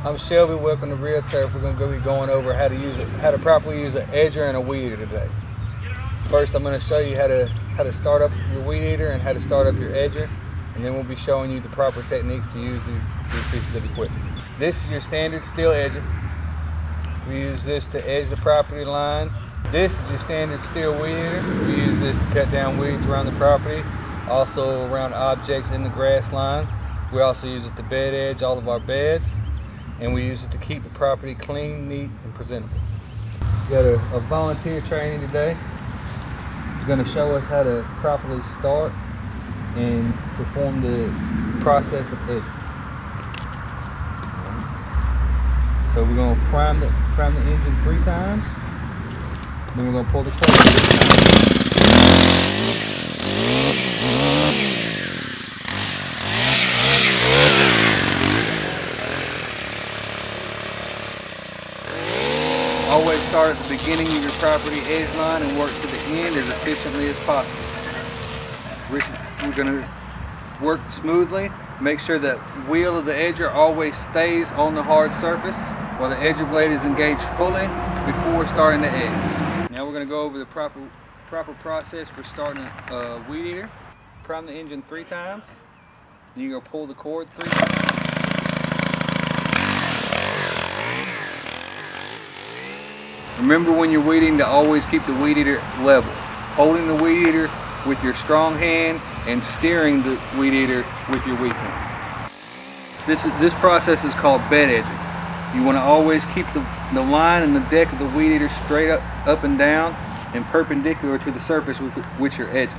I'm Shelby. Welcome to Real Turf. We're going to be going over how to properly use an edger and a weed eater today. First, I'm going to show you how to start up your weed eater and how to start up your edger, and then we'll be showing you the proper techniques to use these pieces of equipment. This is your standard steel edger. We use this to edge the property line. This is your standard steel weed eater. We use this to cut down weeds around the property, also around objects in the grass line. We also use it to bed edge all of our beds, and we use it to keep the property clean, neat, and presentable. We got a volunteer training today. He's going to show us how to properly start and perform the process of edging. So we're going to prime the engine 3 times. Then we're going to pull the cord 3 times. Always start at the beginning of your property edge line and work to the end as efficiently as possible. We're going to work smoothly. Make sure that wheel of the edger always stays on the hard surface while the edger blade is engaged fully before starting the edge. Now we're going to go over the proper process for starting a weed eater. Prime the engine 3 times. Then you're going to pull the cord 3 times. Remember when you're weeding to always keep the weed eater level, holding the weed eater with your strong hand and steering the weed eater with your weak hand. This process is called bed edging. You want to always keep the line and the deck of the weed eater straight up and down and perpendicular to the surface with which you're edging.